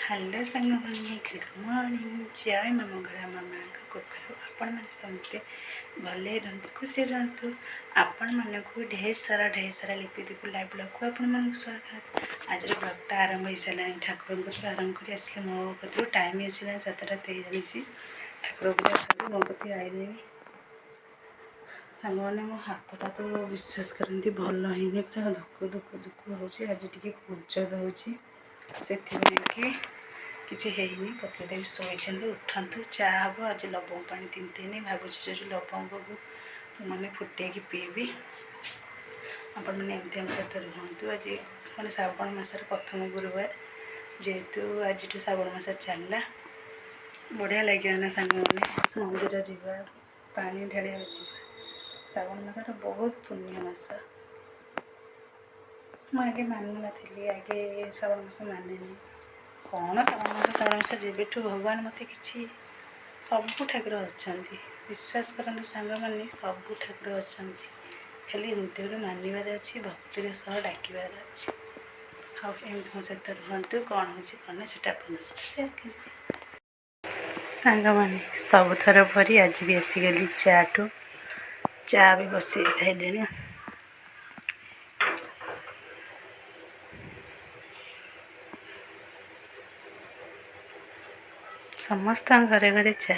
Hello ସାଙ୍ଗମାନେ, good morning. ଜୟ ମା ମଙ୍ଗଳା ମାମାଙ୍କ କୃପାରୁ ଆପଣମାନେ ସମସ୍ତେ ଭଲରେ ରୁହନ୍ତୁ, ଖୁସିରେ ରୁହନ୍ତୁ। ଆପଣମାନଙ୍କୁ ଢେର ସାରା ଲିପିଦୀପ ଲାଇଭ୍ ବ୍ଲଗ୍କୁ ଆପଣମାନଙ୍କୁ ସ୍ୱାଗତ। ଆଜିର ବ୍ଲଗ୍ଟା ଆରମ୍ଭ ହେଇସାରିଲାଣି। ଠାକୁରଙ୍କଠୁ ଆରମ୍ଭ କରି ଆସିଲେ ମୋ କତିରୁ ଟାଇମ୍ ଆସିଲାଣି 7:23। ଠାକୁର ପୂଜା ସରି ମୋ କତି ଆଇଲେଣି। ସାଙ୍ଗମାନେ, ମୋ ହାତଟା ତ ବିଶ୍ୱାସ କରନ୍ତି ଭଲ ହେଇନି, ପୁରା ଦୁଃଖ ହେଉଛି। ଆଜି ଟିକେ ପୂଜ ଦେଉଛି, ସେଥିପାଇଁକି କିଛି ହେଇନି। ପତିଦେବୀ ଶୋଇଛନ୍ତି, ଉଠନ୍ତୁ, ଚା ହେବ। ଆଜି ଲବଙ୍ଗ ପାଣି ତିନିନି ଭାବୁଛି, ଯେଉଁ ଲବଙ୍ଗକୁ ମାନେ ଫୁଟେଇକି ପିଇବି। ଆପଣମାନେ ଏମିତି ଆମ ସହିତ ରୁହନ୍ତୁ। ଆଜି ମାନେ ଶ୍ରାବଣ ମାସର ପ୍ରଥମ ଗୁରୁବାର, ଯେହେତୁ ଆଜିଠୁ ଶ୍ରାବଣ ମାସ ଚାଲିଲା। ବଢ଼ିଆ ଲାଗିବ ନା ସାଙ୍ଗମାନେ, ମନ୍ଦିର ଯିବା, ପାଣି ଢାଳିବାକୁ ଯିବା। ଶ୍ରାବଣ ମାସଟା ବହୁତ ପୁଣ୍ୟ ମାସ। ମୁଁ ଆଗେ ମାନୁନଥିଲି, ଆଗେ ଶ୍ରାବଣ ମାସ ମାନେନି। କ'ଣ ଶ୍ରାବଣ ମାସ ଯେବେଠୁ ଭଗବାନ ମୋତେ କିଛି, ସବୁ ଠାକୁର ଅଛନ୍ତି, ବିଶ୍ୱାସ କରନ୍ତୁ ସାଙ୍ଗମାନେ, ସବୁ ଠାକୁର ଅଛନ୍ତି। ଖାଲି ହୃଦୟରୁ ମାନିବାର ଅଛି, ଭକ୍ତିର ସହ ଡାକିବାର ଅଛି। ଆଉ ଏମିତି ମୋ ସହିତ ରୁହନ୍ତୁ। କ'ଣ ହେଉଛି କ'ଣ ନାହିଁ ସେଟା ଆପଣଙ୍କ ସହିତ ସେୟାର କରିବି। ସାଙ୍ଗମାନେ, ସବୁଥର ପରି ଆଜି ବି ଆସିଗଲି ଚା'ଠୁ। ଚା ବି ବସେଇ ଥାଇଲେଣି। ସମସ୍ତଙ୍କ ଘରେ ଘରେ ଚା।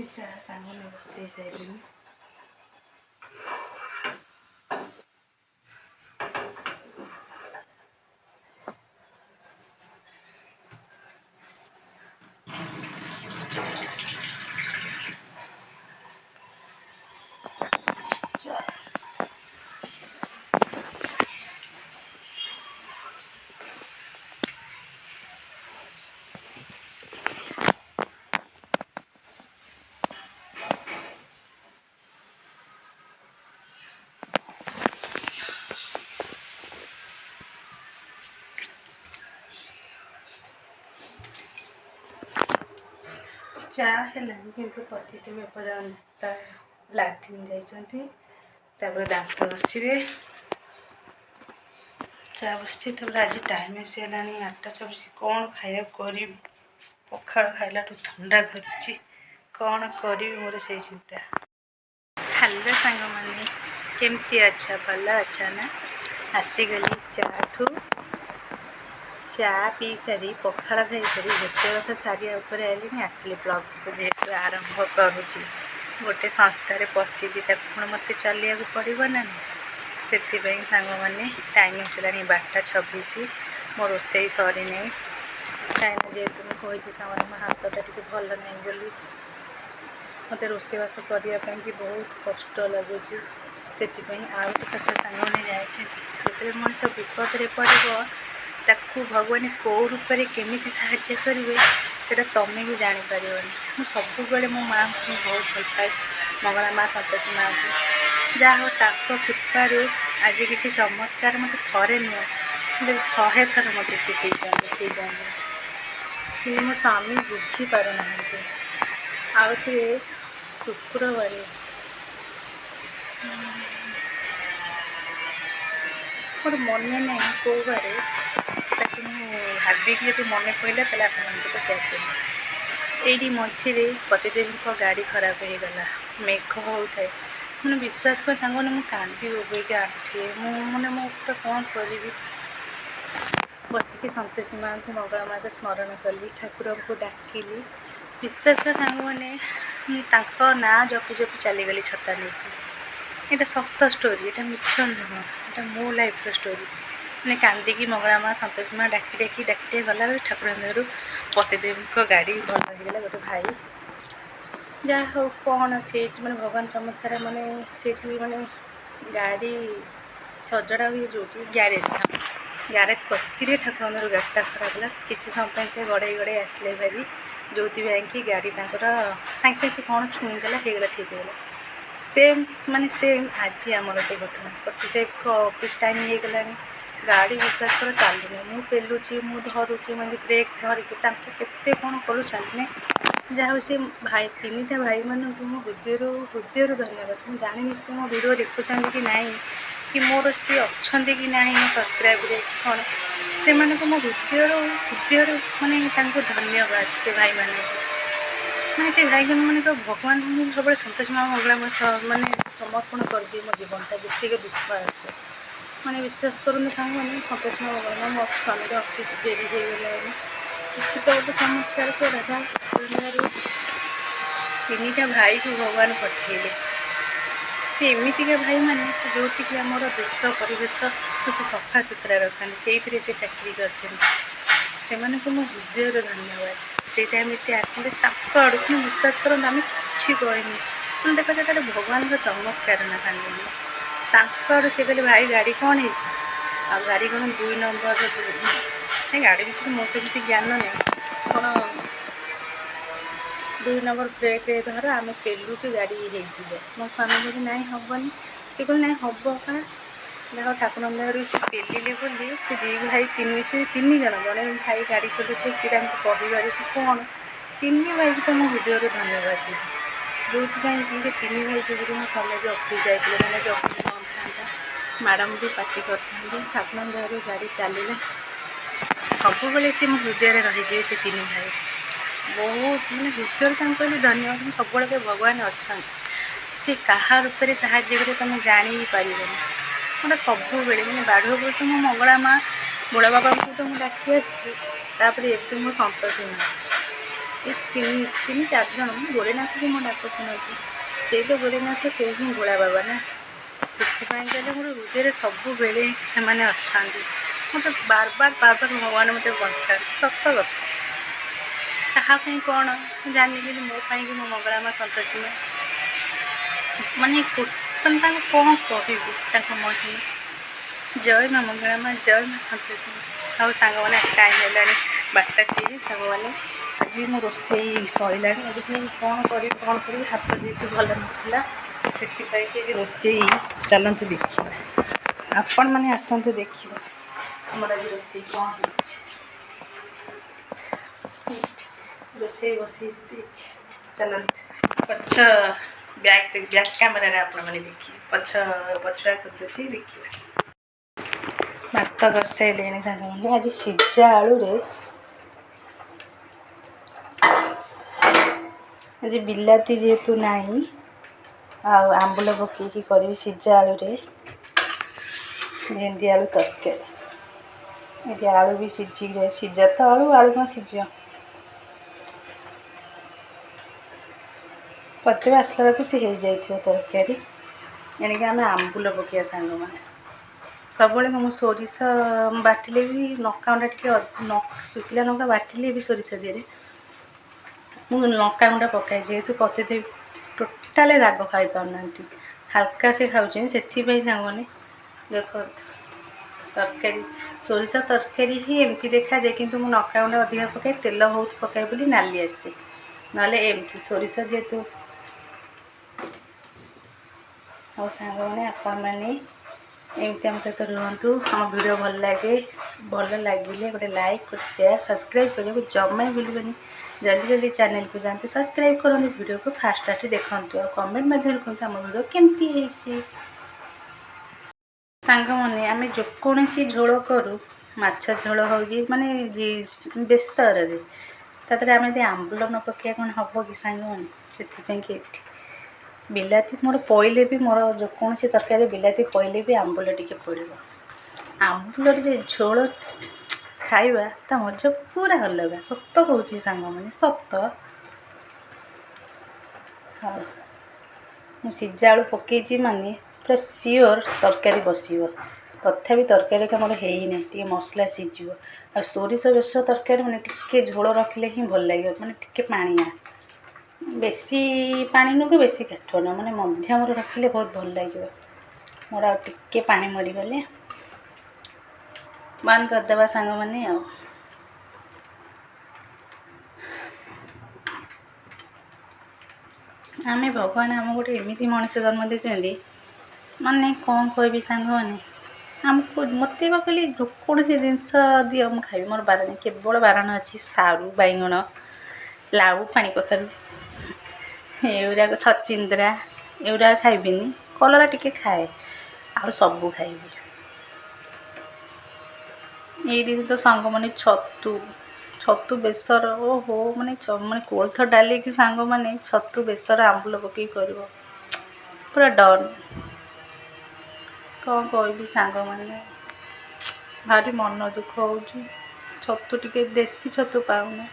ଚା ସାଙ୍ଗମାନେ ବସେଇ ସାରିଲିଣି। ଚା ହେଲାଣି, କିନ୍ତୁ ପତିଦେବୀ ଏପର୍ଯ୍ୟନ୍ତ ଲାଟ୍ରିନ୍ ଯାଇଛନ୍ତି। ତାପରେ ଦାନ୍ତ ଘଷିବେ। ଚା ବସିଛି। ତାପରେ ଆଜି ଟାଇମ୍ ଆସିଗଲାଣି 8:24। କ'ଣ ଖାଇବାକୁ କରିବି? ପଖାଳ ଖାଇଲାଠୁ ଥଣ୍ଡା ଧରୁଛି, କ'ଣ କରିବି ମୋର ସେଇ ଚିନ୍ତା। ହ୍ୟାଲୋ ସାଙ୍ଗମାନେ, କେମିତି ଅଛ? ଭଲ ଅଛ ନା? ଆସିଗଲି ଚା'ଠୁ। ଚା ପିଇ ସାରି, ପଖାଳ ଖାଇସାରି, ରୋଷେଇବାସ ସାରିବା ଉପରେ ଆଇଲିଣି। ଆସିଲି ବ୍ଲଗ୍କୁ, ଯେହେତୁ ଆରମ୍ଭ କରୁଛି, ଗୋଟେ ସଂସ୍ଥାରେ ପଶିଛି, ତାକୁ ପୁଣି ମୋତେ ଚାଲିବାକୁ ପଡ଼ିବ ନା ନାହିଁ। ସେଥିପାଇଁ ସାଙ୍ଗମାନେ, ଟାଇମ୍ ଆସିଲାଣି 12:26। ମୋ ରୋଷେଇ ସରିନାହିଁ, କାହିଁକିନା ଯେହେତୁ ମୁଁ କହିଛି ସାଙ୍ଗମାନେ ମୋ ହାତଟା ଟିକେ ଭଲ ନାହିଁ ବୋଲି ମୋତେ ରୋଷେଇବାସ କରିବା ପାଇଁକି ବହୁତ କଷ୍ଟ ଲାଗୁଛି। ସେଥିପାଇଁ ଆଉ ଗୋଟେ କଥା ସାଙ୍ଗମାନେ ଜାଣିଛନ୍ତି, ଯେତେବେଳେ ମଣିଷ ବିପଦରେ ପଡ଼ିବ, ତାକୁ ଭଗବାନ କେଉଁ ରୂପରେ କେମିତି ସାହାଯ୍ୟ କରିବେ ସେଇଟା ତୁମେ ବି ଜାଣିପାରିବନି। ମୁଁ ସବୁବେଳେ ମୋ ମାଆଙ୍କୁ ମୁଁ ବହୁତ ଭଲ ପାଏ, ମଙ୍ଗଳା ମା, ସନ୍ତୋଷୀ ମାଆଙ୍କୁ। ଯାହା ହଉ ତାଙ୍କ କୃପାରୁ ଆଜି କିଛି ଚମତ୍କାର ମୋତେ ଥରେ ନୁହେଁ, କିନ୍ତୁ 100 ଥର ମୋତେ ଶିଖେଇଛନ୍ତି। କିନ୍ତୁ ମୋ ସ୍ୱାମୀ ବୁଝିପାରୁନାହାନ୍ତି। ଆଉ ଥରେ ଶୁକ୍ରବାର, ମୋର ମନେ ନାହିଁ କେଉଁ ବାରେ, ତାକୁ ମୁଁ ଭାବିକି ଯଦି ମନେ ପଡ଼ିଲା ତାହେଲେ ଆପଣମାନଙ୍କୁ ପଚାରିଥିଲି। ଏଇଠି ମଝିରେ ପତିଦେବୀଙ୍କ ଗାଡ଼ି ଖରାପ ହେଇଗଲା, ମେଘ ହେଉଥାଏ। ମାନେ ବିଶ୍ୱାସ କରି ସାଙ୍ଗମାନେ, ମୁଁ କାନ୍ଦି ବୋବେଇକି ଆଣ୍ଠିଏ। ମୁଁ ତ କ'ଣ କରିବି? ବସିକି ସନ୍ତୋଷୀ ମାଆଙ୍କୁ, ମଙ୍ଗଳା ମାଆଙ୍କୁ ସ୍ମରଣ କଲି, ଠାକୁରଙ୍କୁ ଡାକିଲି। ବିଶ୍ୱାସ କରି ସାଙ୍ଗମାନେ, ମୁଁ ତାଙ୍କ ନାଁ ଜପି ଜପି ଚାଲିଗଲି ଛତା ନେଇକି। ଏଇଟା ସତ ଷ୍ଟୋରି, ଏଇଟା ମିଛ ନୁହଁ, ଏଇଟା ମୋ ଲାଇଫ୍ର ଷ୍ଟୋରି। ମାନେ କାନ୍ଦିକି ମଙ୍ଗଳା ମା, ସନ୍ତୋଷୀ ମା ଡାକି ଗଲାବେଳେ ଠାକୁରଙ୍କ ଦେହରୁ ପତିଦେବୀଙ୍କ ଗାଡ଼ି ଭଲ ହେଇଗଲା। ଗୋଟେ ଭାଇ, ଯାହା ହଉ, କ'ଣ ସେଇଠି ମାନେ ଭଗବାନ ଚମତ୍କାର, ମାନେ ସେଇଠି ମାନେ ଗାଡ଼ି ସଜଡ଼ା ହୁଏ ଯେଉଁଠି, ଗ୍ୟାରେଜ୍ କତିରେ ଠାକୁରଙ୍କ ଦେହରୁ ଗାଡ଼ିଟା ଖରାପ ହେଲା। କିଛି ସମୟ ପାଇଁ ସେ ଗଡ଼େଇ ଆସିଲେ ଭାରି, ଯେଉଁଥିପାଇଁକି ଗାଡ଼ି ତାଙ୍କର ସାଙ୍ଗେ ସେ କ'ଣ ଛୁଇଁଦେଲା, ହେଇଗଲା, ଠିକ୍ ହେଇଗଲା। ସେମ୍ ଆଜି ଆମର ସେ ଘଟଣା। ପତିଦେବୀଙ୍କ ଅଫିସ୍ ଟାଇମ୍ ହେଇଗଲାଣି, ଗାଡ଼ି ବିଶ୍ୱାସ କର ଚାଲୁନି। ମୁଁ ପେଲୁଛି, ମୁଁ ଧରୁଛି, ମୁଁ ବ୍ରେକ୍ ଧରିକି ତାଙ୍କୁ କେତେ କ'ଣ କରୁ, ଚାଲୁନି। ଯାହା ହଉ ସେ ଭାଇ ତିନିଟା ଭାଇମାନଙ୍କୁ ମୋ ହୃଦୟରୁ ଧନ୍ୟବାଦ। ମୁଁ ଜାଣିନି ସେ ମୋ ଭିଡ଼ିଓ ଦେଖୁଛନ୍ତି କି ନାହିଁ, କି ମୋର ସିଏ ଅଛନ୍ତି କି ନାହିଁ ମୋ ସବସ୍କ୍ରାଇବ୍ରେ କ'ଣ, ସେମାନଙ୍କୁ ମୋ ହୃଦୟରୁ ମାନେ ତାଙ୍କୁ ଧନ୍ୟବାଦ। ସେ ଭାଇମାନଙ୍କୁ ମାନେ ସେ ଭାଇମାନଙ୍କୁ ଭଗବାନ, ମୁଁ ସବୁବେଳେ ସନ୍ତୋଷୀ ମା ମଙ୍ଗଳା ମାନେ ସମର୍ପଣ କରିଦିଏ ମୋ ଜୀବନଟା, ଯେତିକି ଦୁଃଖ ଆସେ। ମାନେ ବିଶ୍ୱାସ କରନ୍ତୁ ସାଙ୍ଗମାନେ, ସନ୍ତୋଷୀ ମା ମଙ୍ଗଳା ମୋ ସ୍ୱାମୀର ଅଫିସ୍ ଡେରି ହେଇଗଲାଣି, କିଛି ତ ଗୋଟେ ଚମତ୍କାର ସେ ରାଧା ତିନିଟା ଭାଇକୁ ଭଗବାନ ପଠେଇଲେ। ସେ ଏମିତିକା ଭାଇମାନେ ଯେଉଁଠିକି ଆମର ଦେଶ ପରିବେଶକୁ ସେ ସଫା ସୁତୁରା ରଖନ୍ତି, ସେଇଥିରେ ସେ ଚାକିରି କରିଛନ୍ତି। ସେମାନଙ୍କୁ ମୁଁ ହୃଦୟରୁ ଧନ୍ୟବାଦ। ସେଇ ଟାଇମ୍ରେ ସେ ଆସିଲେ ତାଙ୍କ ଆଡ଼କୁ, ମୁଁ ବିଶ୍ୱାସ କରନ୍ତୁ ଆମେ କିଛି କହିନି, କିନ୍ତୁ ଦେଖ ସେଟା ଭଗବାନଙ୍କ ଚମତ୍କାର ନା ସାଙ୍ଗମାନେ। ତାଙ୍କ ଆଡ଼ୁ ସେ କହିଲେ ଭାଇ ଗାଡ଼ି କ'ଣ ହେଇଛି, ଆଉ ଗାଡ଼ି କ'ଣ 2 ନମ୍ବରର, ନାଇଁ ଗାଡ଼ି ବିଷୟରେ ମୋର ତ କିଛି ଜ୍ଞାନ ନାହିଁ, କ'ଣ 2 ନମ୍ବର ବ୍ରେକ୍ରେ ଧର, ଆମେ ପେଲୁଛୁ ଗାଡ଼ି ହେଇଯିବ। ମୋ ସ୍ୱାମୀ କହିଲେ ନାଇଁ ହେବନି, ସେ କହିଲେ ନାଇଁ ହେବ କା ଦେଖ ଠାକୁରଙ୍କ ଦୟାରୁ ସେ ପେଲିଲେ ବୋଲି ସେ ତିନି ଜଣ, ଜଣେ ଭାଇ ଗାଡ଼ି ଚଲୁଥିଲେ ସେ ତାଙ୍କୁ କହିବାରେ କି କ'ଣ, ତିନି ଭାଇକୁ ତ ମୋ ହୃଦୟରୁ ଧନ୍ୟବାଦ ଦେବି। ଯେଉଁଥିପାଇଁ କି ସେ ତିନି ଭାଇ ଯୋଗୁଁ ମୋ ସ୍ୱାମୀ ବି ଅଫିସ୍ ଯାଇଥିଲେ, ମାନେ ବି ଅଫିସ୍ ବନ୍ଦ ଥାନ୍ତା, ମ୍ୟାଡ଼ାମ୍ ବି ପାର୍ଟି କରିଥାନ୍ତି। ଠାକୁରଙ୍କ ଦୟାରୁ ଗାଡ଼ି ଚାଲିଲା। ସବୁବେଳେ ସେ ମୋ ହୃଦୟରେ ରହିଯିବେ ସେ ତିନି ଭାଇ। ବହୁତ ମାନେ ହୃଦୟରୁ ତାଙ୍କୁ କହିଲେ ଧନ୍ୟବାଦ। ମୁଁ ସବୁବେଳେ ଭଗବାନ ଅଛନ୍ତି, ସେ କାହା ରୂପରେ ସାହାଯ୍ୟ କରିବେ ତୁମେ ଜାଣି ବି ପାରିବନି। ଗୋଟେ ସବୁବେଳେ ମାନେ ବାଢୁ ତ ମୋ ମଙ୍ଗଳା ମା ବୁଢ଼ା ବାବାଙ୍କୁ ତ ମୁଁ ଡାକି ଆସିଛି, ତାପରେ ଏବେ ମୋ ସନ୍ତୋଷୀ ମା, ଏ ତିନି ଚାରି ଜଣ। ମୁଁ ଗୋରେନାଥକୁ ମୋ ଡାକ ଶୁଣୁଛି, ସେଇ ତ ଗୋରେନାଥ, ସେଇ ହିଁ ଭୋଳା ବାବା ନା। ସେଥିପାଇଁ କହିଲେ ମୋର ହୃଦୟରେ ସବୁବେଳେ ସେମାନେ ଅଛନ୍ତି। ମୋତେ ବାର ବାର ଭଗବାନ ମୋତେ ବଞ୍ଚାନ୍ତି, ସତ କଥା। କାହା ପାଇଁ କ'ଣ ମୁଁ ଜାଣିନି, କିନ୍ତୁ ମୋ ପାଇଁକି ମୋ ମଙ୍ଗଳା ମା ସନ୍ତୋଷୀ ମା ମାନେ ତାଙ୍କୁ କ'ଣ କହିବି ତାଙ୍କ ମହିମା। ଜୟ ମା ମଙ୍ଗଳା ମା, ଜୟ ମା ସନ୍ତୋଷୀ ମା। ଆଉ ସାଙ୍ଗମାନେ ଟାଇମ୍ ହେଲାଣି 12:30, ସାଙ୍ଗମାନେ ଆଜି ମୋ ରୋଷେଇ ସରିଲାଣି। ଆଜି କ'ଣ କରିବି ହାତ ଯେହେତୁ ଭଲ ନଥିଲା, ସେଥିପାଇଁ କି ଆଜି ରୋଷେଇ ଚାଲନ୍ତୁ ଦେଖିବା। ଆପଣମାନେ ଆସନ୍ତୁ ଦେଖିବା ଆମର ଆଜି ରୋଷେଇ କ'ଣ ହେଇଛି। ରୋଷେଇ ବସେଇ ଦେଇଛି, ଚାଲନ୍ତୁ ପଛ ବ୍ୟାକ୍ କ୍ୟାମେରାରେ ଆପଣମାନେ ଦେଖିବେ, ପଛୁଆ କରିଦେଉଛି ଦେଖିବା। ଭାତ ବସାଇଲେଣି ସାଙ୍ଗମାନେ। ଆଜି ସିଝା ଆଳୁରେ, ଆଜି ବିଲାତି ଯେହେତୁ ନାହିଁ, ଆଉ ଆମ୍ବୁଲ ପକେଇକି କରିବି ସିଝା ଆଳୁରେ ଭେଣ୍ଡି ଆଳୁ ତରକାରୀ। ଏଠି ଆଳୁ ବି ସିଝା ତ ଆଳୁ କ'ଣ ସିଝିବ। ପତେଇ ଆସିଲା ବେଳକୁ ସେ ହେଇଯାଇଥିବ ତରକାରୀ। ଏଣିକି ଆମେ ଆମ୍ବୁଲ ପକାଇବା ସାଙ୍ଗମାନେ। ସବୁବେଳେ ମୁଁ ସୋରିଷ ବାଟିଲେ ବି ଲଙ୍କାଗୁଣ୍ଡ ଟିକେ ଶୁଖିଲା ଲଙ୍କା ବାଟିଲେ ବି ସୋରିଷ ଦେହରେ ମୁଁ ଲଙ୍କାଗୁଣ୍ଡ ପକାଏ, ଯେହେତୁ ପତେଇ ଟୋଟାଲି ରାଗ ଖାଇପାରୁନାହାନ୍ତି, ହାଲକା ସେ ଖାଉଛନ୍ତି। ସେଥିପାଇଁ ସାଙ୍ଗମାନେ ଦେଖନ୍ତୁ, ତରକାରୀ ସୋରିଷ ତରକାରୀ ହିଁ ଏମିତି ଦେଖାଯାଏ, କିନ୍ତୁ ମୁଁ ଲଙ୍କାଗୁଣ୍ଡ ଅଧିକା ପକାଏ, ତେଲ ବହୁତ ପକାଏ ବୋଲି ନାଲି ଆସେ, ନହେଲେ ଏମିତି ସୋରିଷ ଯେହେତୁ। ଆଉ ସାଙ୍ଗମାନେ ଆପଣମାନେ ଏମିତି ଆମ ସହିତ ରୁହନ୍ତୁ। ଆମ ଭିଡ଼ିଓ ଭଲ ଲାଗିଲେ ଗୋଟେ ଲାଇକ୍, ଗୋଟେ ସେୟାର, ସବସ୍କ୍ରାଇବ୍ କରିବାକୁ ଜମା ଭୁଲିବେନି। ଜଲ୍ଦି ଚ୍ୟାନେଲକୁ ଯାଆନ୍ତୁ, ସବସ୍କ୍ରାଇବ୍ କରନ୍ତୁ, ଭିଡ଼ିଓକୁ ଫାଷ୍ଟ ଦେଖନ୍ତୁ, ଆଉ କମେଣ୍ଟ ମଧ୍ୟରେ କୁହନ୍ତୁ ଆମ ଭିଡ଼ିଓ କେମିତି ହେଇଛି। ସାଙ୍ଗମାନେ ଆମେ ଯେକୌଣସି ଝୋଳ କରୁ, ମାଛ ଝୋଳ ହଉ କି ମାନେ ବେସରରେ, ତାପରେ ଆମେ ଯଦି ଆମ୍ବୁଲ ନ ପକାଇବା କ'ଣ ହେବ କି ସାଙ୍ଗମାନେ। ସେଥିପାଇଁ କି ଏଠି ବିଲାତି ମୋର ପଇଲେ ବି, ମୋର ଯେକୌଣସି ତରକାରୀ ବିଲାତି ପଇଲେ ବି ଆମ୍ବୁଲ ଟିକେ ପଡ଼ିବ। ଆମ୍ବୁଲରେ ଯେ ଝୋଳ ଖାଇବା ତା ମଜା ପୁରା ଅଲଗା, ସତ କହୁଛି ସାଙ୍ଗମାନେ, ସତ। ହଉ, ମୁଁ ସିଝା ଆଳୁ ପକାଇଛି ମାନେ ପୁରା ସିଓର ତରକାରୀ ବସିବ। ତଥାପି ତରକାରୀଟା ମୋର ହେଇନାହିଁ, ଟିକେ ମସଲା ସିଝିବ। ଆଉ ସୋରିଷ ବେଶ ତରକାରୀ ମାନେ ଟିକେ ଝୋଳ ରଖିଲେ ହିଁ ଭଲ ଲାଗିବ, ମାନେ ଟିକେ ପାଣିଆ, ବେଶୀ ପାଣି ନୁହେଁ କି ବେଶୀ କାଠୁଆ ନୁହେଁ, ମାନେ ମଧ୍ୟମରେ ରଖିଲେ ବହୁତ ଭଲ ଲାଗିବ। ମୋର ଆଉ ଟିକେ ପାଣି ମରିଗଲେ ବନ୍ଦ କରିଦେବା ସାଙ୍ଗମାନେ। ଆଉ ଆମେ ଭଗବାନ ଆମକୁ ଗୋଟେ ଏମିତି ମଣିଷ ଜନ୍ମ ଦେଇଛନ୍ତି, ମାନେ କ'ଣ କହିବି ସାଙ୍ଗମାନେ, ମୋତେ ବା କହିଲେ ଯେକୌଣସି ଜିନିଷ ଦିଅ ମୁଁ ଖାଇବି, ମୋର ବାରଣ, କେବଳ ବାରଣ ଅଛି ସାରୁ ବାଇଗଣ ଲାଉ ପାଣି କଖାରୁ ଏଗୁଡ଼ାକ ଛଚିନ୍ଦ୍ରା ଏଗୁଡ଼ାକ ଖାଇବିନି। କଲରା ଟିକେ ଖାଏ, ଆଉ ସବୁ ଖାଇବି। ଏଇ ଦିନ ତ ସାଙ୍ଗମାନେ ଛତୁ ବେସର ଓହୋ ମାନେ କୋଳଥ ଡାଲିକି ସାଙ୍ଗମାନେ ଛତୁ ବେସର ଆମ୍ବୁଲ ପକେଇକି କରିବ, ପୁରା ଡନ୍। କ'ଣ କହିବି ସାଙ୍ଗମାନେ, ଭାରି ମନ ଦୁଃଖ ହେଉଛି, ଛତୁ ଟିକେ ଦେଶୀ ଛତୁ ପାଉନି।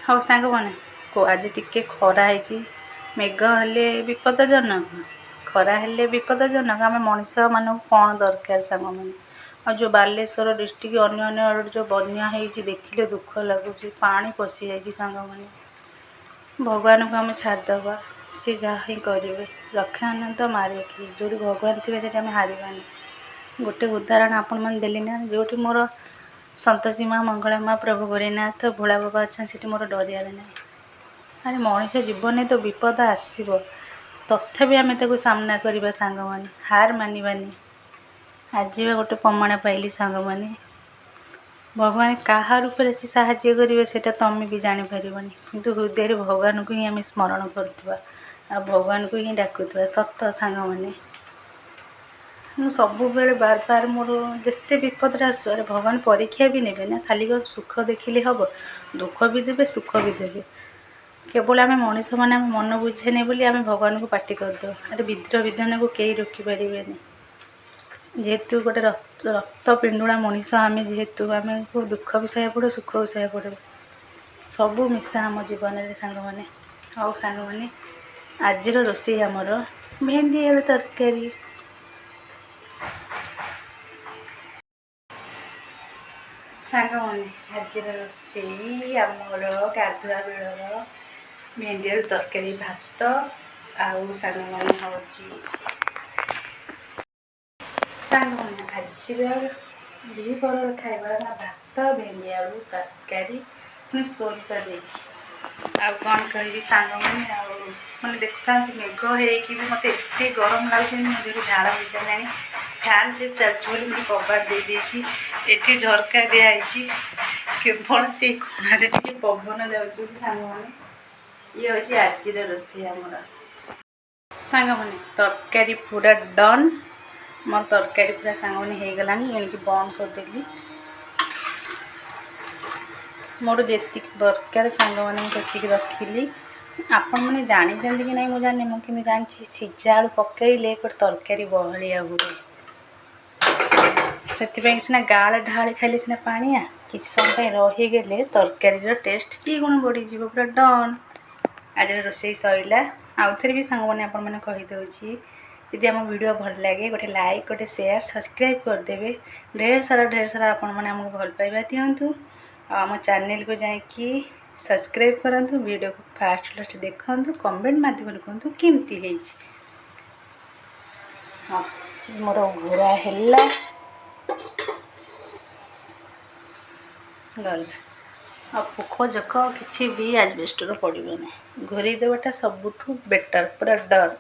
ହଉ ସାଙ୍ଗମାନେ, ଆଜି ଟିକେ ଖରା ହେଇଛି, ମେଘ ହେଲେ ବିପଦଜନକ, ଖରା ହେଲେ ବିପଦଜନକ। ଆମେ ମଣିଷମାନଙ୍କୁ କ'ଣ ଦରକାର ସାଙ୍ଗମାନେ? ଆଉ ଯେଉଁ ବାଲେଶ୍ୱର ଡିଷ୍ଟ୍ରିକ୍ଟ ଅନ୍ୟ ଆଡ଼େ ଯେଉଁ ବନ୍ୟା ହେଇଛି ଦେଖିଲେ ଦୁଃଖ ଲାଗୁଛି, ପାଣି ପଶିଯାଇଛି ସାଙ୍ଗମାନେ। ଭଗବାନଙ୍କୁ ଆମେ ଛାଡ଼ିଦେବା, ସେ ଯାହା ହିଁ କରିବେ। ରକ୍ଷାନନ୍ତ ମାରିକି ଯେଉଁଠି ଭଗବାନ ଥିବେ ସେଠି ଆମେ ହାରିବାନି। ଗୋଟେ ଉଦାହରଣ ଆପଣମାନେ ଦେଲି ନା, ଯେଉଁଠି ମୋର ସନ୍ତୋଷୀ ମା, ମଙ୍ଗଳା ମା, ପ୍ରଭୁ ଗରିନାଥ, ଭୋଳା ବାବା ଅଛନ୍ତି, ସେଠି ମୋର ଡରିବାର ନାହିଁ। ଆରେ ମଣିଷ ଜୀବନରେ ତ ବିପଦ ଆସିବ, ତଥାପି ଆମେ ତାକୁ ସାମ୍ନା କରିବା ସାଙ୍ଗମାନେ, ହାର ମାନିବାନି। ଆଜି ବା ଗୋଟେ ପ୍ରମାଣ ପାଇଲି ସାଙ୍ଗମାନେ, ଭଗବାନ କାହା ରୂପରେ ସେ ସାହାଯ୍ୟ କରିବେ ସେଇଟା ତମେ ବି ଜାଣିପାରିବନି, କିନ୍ତୁ ହୃଦୟରେ ଭଗବାନଙ୍କୁ ହିଁ ଆମେ ସ୍ମରଣ କରୁଥିବା ଆଉ ଭଗବାନଙ୍କୁ ହିଁ ଡାକୁଥିବା। ସତ ସାଙ୍ଗମାନେ, ମୁଁ ସବୁବେଳେ ବାର ମୋର ଯେତେ ବିପଦରେ ଆସୁ, ଆରେ ଭଗବାନ ପରୀକ୍ଷା ବି ନେବେ ନା, ଖାଲି କ'ଣ ସୁଖ ଦେଖିଲେ ହେବ? ଦୁଃଖ ବି ଦେବେ, ସୁଖ ବି ଦେବେ। କେବଳ ଆମେ ମଣିଷମାନେ ଆମେ ମନ ବୁଝେନି ବୋଲି ଆମେ ଭଗବାନଙ୍କୁ ପାଟି କରିଦେଉ। ଆରେ ବିଧିର ବିଧାନକୁ କେହି ରୋକିପାରିବେନି। ଯେହେତୁ ଗୋଟେ ରକ୍ତ ପିଣ୍ଡୁଳା ମଣିଷ ଆମେ, ଯେହେତୁ ଆମକୁ ଦୁଃଖ ବି ସହିବାକୁ ପଡ଼ିବ, ସୁଖ ବି ସହିବାକୁ ପଡ଼ିବ, ସବୁ ମିଶା ଆମ ଜୀବନରେ ସାଙ୍ଗମାନେ। ହଉ ସାଙ୍ଗମାନେ, ଆଜିର ରୋଷେଇ ଆମର ଭେଣ୍ଡି ଆଳୁ ତରକାରୀ। ସାଙ୍ଗମାନେ, ଆଜିର ରୋଷେଇ ଆମର ଗାଧୁଆ ବେଳର ଭେଣ୍ଡି ଆଳୁ ତରକାରୀ, ଭାତ ଆଉ ସାଙ୍ଗମାନେ ହେଉଛି ସାଙ୍ଗମାନେ ଆଜିର ଦ୍ୱିପହର ଖାଇବାର ଭାତ, ଭେଣ୍ଡି ଆଳୁ ତରକାରୀ, ପୁଣି ସୋରିଷ ଦେଇକି। ଆଉ କ'ଣ କହିବି ସାଙ୍ଗମାନେ, ଆଉ ମାନେ ଦେଖୁଥାନ୍ତୁ ମେଘ ହେଇକି ବି ମୋତେ ଏତେ ଗରମ ଲାଗୁଛି, ମୋ ଦେହରୁ ଝାଳ ହେଇସାରିଲାଣି। ଫ୍ୟାନ୍ ଯେ ଚାଲିଛି ବୋଲି ମୁଁ କବାଟ ଦେଇଦେଇଛି। ଏଠି ଝରକା ଦିଆହେଇଛି, କେବଳ ସେଇ କୋଣରେ ଟିକେ ପବନ ଯାଉଛି ସାଙ୍ଗମାନେ। ଇଏ ହେଉଛି ଆଜିର ରୋଷେଇ ଆମର। ସାଙ୍ଗମାନେ ତରକାରୀ ପୁରା ଡନ୍। ମୋର ତରକାରୀ ପୁରା ସାଙ୍ଗମାନେ ହେଇଗଲାଣି, ଏଣିକି ବନ୍ଦ କରିଦେଲି। ମୋର ଯେତିକି ଦରକାର ସାଙ୍ଗମାନେ ମୁଁ ସେତିକି ରଖିଲି। ଆପଣମାନେ ଜାଣିଛନ୍ତି କି ନାହିଁ ମୁଁ ଜାଣିନି, ମୁଁ କିନ୍ତୁ ଜାଣିଛି ସିଝା ଆଳୁ ପକାଇଲେ ଗୋଟେ ତରକାରୀ ବହଳିଆ ହୁଏ। ସେଥିପାଇଁ ସିନା ଗାଳ ଢାଳି ଖାଇଲେ ସିନା ପାଣିଆ, କିଛି ସମୟ ପାଇଁ ରହିଗଲେ ତରକାରୀର ଟେଷ୍ଟ କି ଗୁଣ ବଢ଼ିଯିବ, ପୁରା ଡନ୍। ଆଜିର ରୋଷେଇ ସରିଲା। ଆଉଥରେ ବି ସାଙ୍ଗମାନେ ଆପଣମାନେ କହିଦେଉଛି, ଯଦି ଆମ ଭିଡ଼ିଓ ଭଲ ଲାଗେ ଗୋଟେ ଲାଇକ୍, ଗୋଟେ ସେୟାର, ସବସ୍କ୍ରାଇବ୍ କରିଦେବେ। ଢେର ସାରା ଆପଣମାନେ ଆମକୁ ଭଲ ପାଇବା ଦିଅନ୍ତୁ। ଆଉ ଆମ ଚ୍ୟାନେଲକୁ ଯାଇକି ସବସ୍କ୍ରାଇବ୍ କରନ୍ତୁ, ଭିଡ଼ିଓକୁ ଫାଷ୍ଟ ଦେଖନ୍ତୁ, କମେଣ୍ଟ ମାଧ୍ୟମରେ କୁହନ୍ତୁ କେମିତି ହେଇଛି। ହଁ, ମୋର ଘୋରା ହେଲା ଗଲା। ଆଉ ପୋକ ଜୋକ କିଛି ବି ଆଜବେଷ୍ଟର ପଡ଼ିବ ନାହିଁ, ଘୋରେଇ ଦେବାଟା ସବୁଠୁ ବେଟର୍, ପୁରା ଡନ୍।